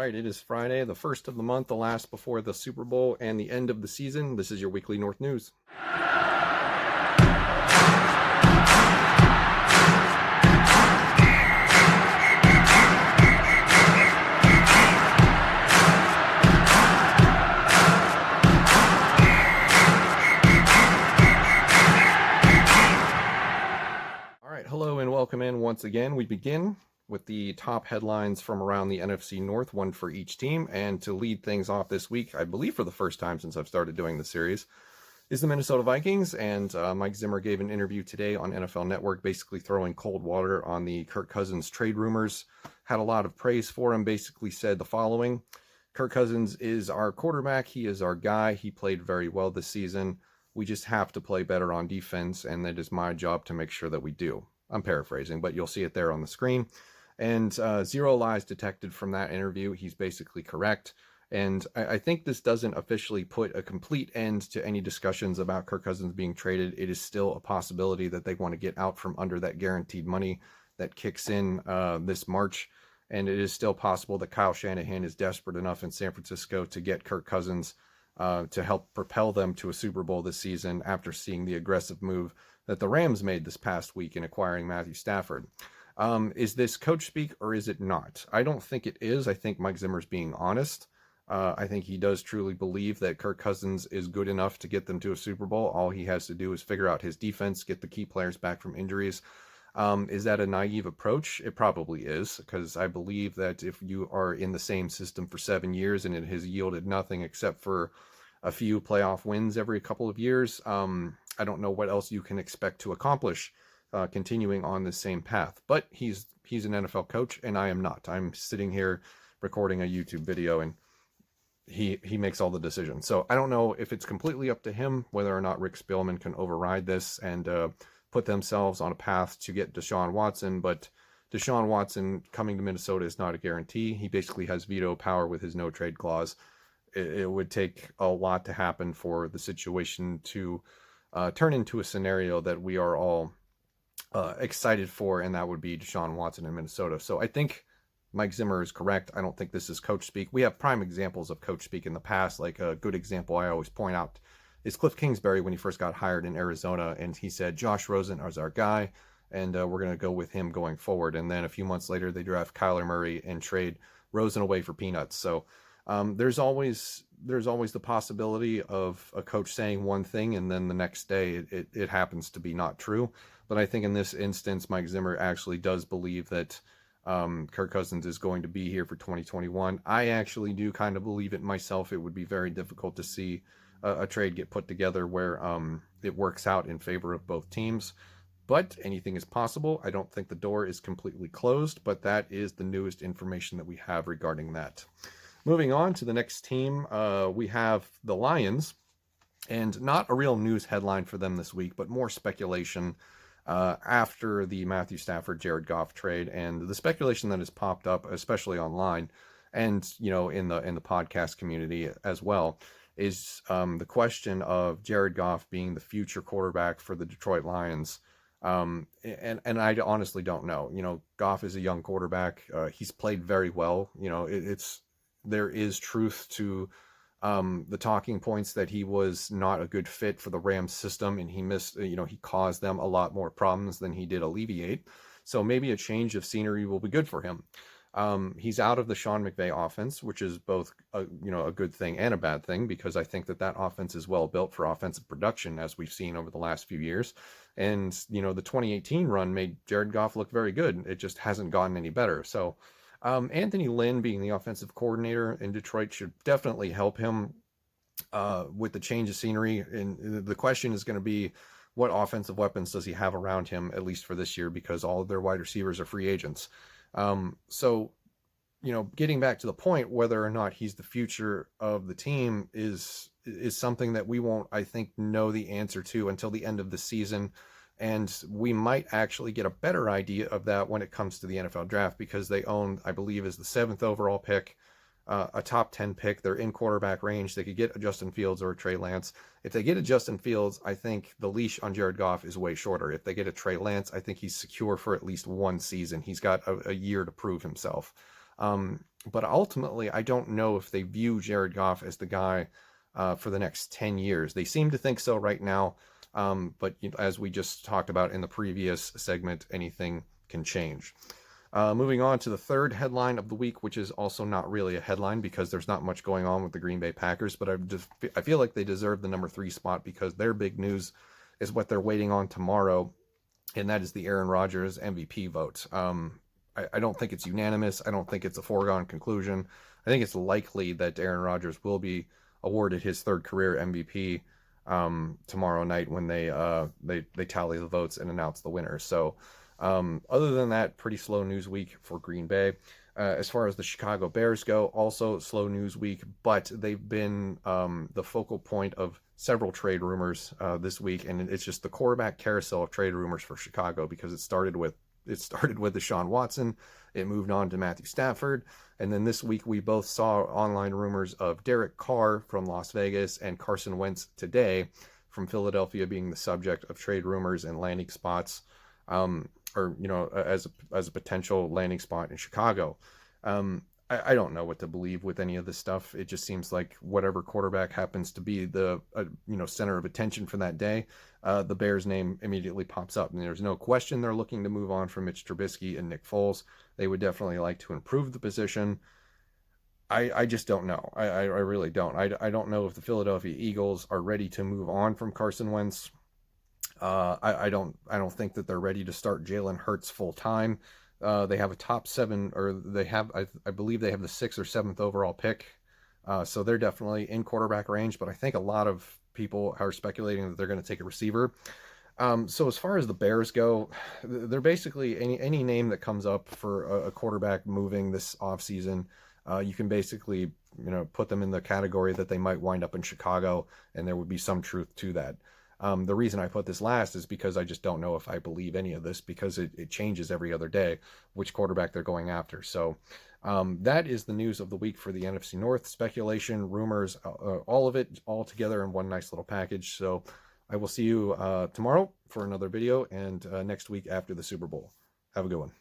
right, it is Friday, the first of the month, the last before the Super Bowl and the end of the season. This is your weekly North News. All right, hello and welcome in once again. We begin with the top headlines from around the NFC North, one for each team. And to lead things off this week, I believe for the first time since I've started doing the series, is the Minnesota Vikings. And Mike Zimmer gave an interview today on NFL Network, basically throwing cold water on the Kirk Cousins trade rumors. Had a lot of praise for him, basically said the following: Kirk Cousins is our quarterback. He is our guy. He played very well this season. We just have to play better on defense, and that is my job to make sure that we do. I'm paraphrasing, but you'll see it there on the screen. And zero lies detected from that interview. He's basically correct. And I think this doesn't officially put a complete end to any discussions about Kirk Cousins being traded. It is still a possibility that they want to get out from under that guaranteed money that kicks in this March. And it is still possible that Kyle Shanahan is desperate enough in San Francisco to get Kirk Cousins to help propel them to a Super Bowl this season after seeing the aggressive move that the Rams made this past week in acquiring Matthew Stafford. Is this coach speak or is it not? I don't think it is. I think Mike Zimmer's being honest. I think he does truly believe that Kirk Cousins is good enough to get them to a Super Bowl. All he has to do is figure out his defense, get the key players back from injuries. Is that a naive approach? It probably is, because I believe that if you are in the same system for 7 years and it has yielded nothing except for a few playoff wins every couple of years, I don't know what else you can expect to accomplish continuing on the same path. But he's an NFL coach, and I am not. I'm sitting here recording a YouTube video, and he makes all the decisions. So I don't know if it's completely up to him whether or not Rick Spielman can override this and put themselves on a path to get Deshaun Watson. But Deshaun Watson coming to Minnesota is not a guarantee. He basically has veto power with his no trade clause. It would take a lot to happen for the situation to turn into a scenario that we are all excited for, and that would be Deshaun Watson in Minnesota. So I think Mike Zimmer is correct. I don't think this is coach speak. We have prime examples of coach speak in the past. Like a good example I always point out is Cliff Kingsbury when he first got hired in Arizona, and he said, Josh Rosen is our guy, and we're going to go with him going forward. And then a few months later, they draft Kyler Murray and trade Rosen away for peanuts. So there's always the possibility of a coach saying one thing and then the next day it happens to be not true. But I think in this instance, Mike Zimmer actually does believe that Kirk Cousins is going to be here for 2021. I actually do kind of believe it myself. It would be very difficult to see a trade get put together where it works out in favor of both teams. But anything is possible. I don't think the door is completely closed, but that is the newest information that we have regarding that. Moving on to the next team, we have the Lions, and not a real news headline for them this week, but more speculation after the Matthew Stafford, Jared Goff trade, and the speculation that has popped up, especially online and in the podcast community as well, is the question of Jared Goff being the future quarterback for the Detroit Lions. And I honestly don't know. Goff is a young quarterback. He's played very well. There is truth to the talking points that he was not a good fit for the Rams system, and he caused them a lot more problems than he did alleviate. So maybe a change of scenery will be good for him. He's out of the Sean McVay offense, which is both a good thing and a bad thing, because I think that offense is well built for offensive production, as we've seen over the last few years. And the 2018 run made Jared Goff look very good. It just hasn't gotten any better. So Anthony Lynn being the offensive coordinator in Detroit should definitely help him with the change of scenery. And the question is going to be, what offensive weapons does he have around him, at least for this year, because all of their wide receivers are free agents. So getting back to the point, whether or not he's the future of the team is something that we won't, I think, know the answer to until the end of the season. And we might actually get a better idea of that when it comes to the NFL draft, because they own, I believe, is the 7th overall pick, a top 10 pick. They're in quarterback range. They could get a Justin Fields or a Trey Lance. If they get a Justin Fields, I think the leash on Jared Goff is way shorter. If they get a Trey Lance, I think he's secure for at least one season. He's got a year to prove himself. But ultimately, I don't know if they view Jared Goff as the guy for the next 10 years. They seem to think so right now. But as we just talked about in the previous segment, anything can change. Moving on to the third headline of the week, which is also not really a headline because there's not much going on with the Green Bay Packers, but I feel like they deserve the number 3 spot because their big news is what they're waiting on tomorrow, and that is the Aaron Rodgers MVP vote. I don't think it's unanimous. I don't think it's a foregone conclusion. I think it's likely that Aaron Rodgers will be awarded his third career MVP tomorrow night when they tally the votes and announce the winner. So other than that, pretty slow news week for Green Bay. As far as the Chicago Bears go, also slow news week, but they've been the focal point of several trade rumors this week, and it's just the quarterback carousel of trade rumors for Chicago because it started with Deshaun Watson, it moved on to Matthew Stafford, and then this week we both saw online rumors of Derek Carr from Las Vegas and Carson Wentz today from Philadelphia being the subject of trade rumors and landing spots. Or as a potential landing spot in Chicago. I don't know what to believe with any of this stuff. It just seems like whatever quarterback happens to be the center of attention for that day, the Bears' name immediately pops up, and there's no question they're looking to move on from Mitch Trubisky and Nick Foles. They would definitely like to improve the position. I just don't know. I really don't. I don't know if the Philadelphia Eagles are ready to move on from Carson Wentz. I don't think that they're ready to start Jalen Hurts full time. They have a top 7, or they have, I believe they have the 6th or 7th overall pick. So they're definitely in quarterback range, but I think a lot of people are speculating that they're going to take a receiver. So as far as the Bears go, they're basically any name that comes up for a quarterback moving this offseason. You can basically, put them in the category that they might wind up in Chicago, and there would be some truth to that. The reason I put this last is because I just don't know if I believe any of this because it changes every other day which quarterback they're going after. So that is the news of the week for the NFC North. Speculation, rumors, all of it all together in one nice little package. So I will see you tomorrow for another video and next week after the Super Bowl. Have a good one.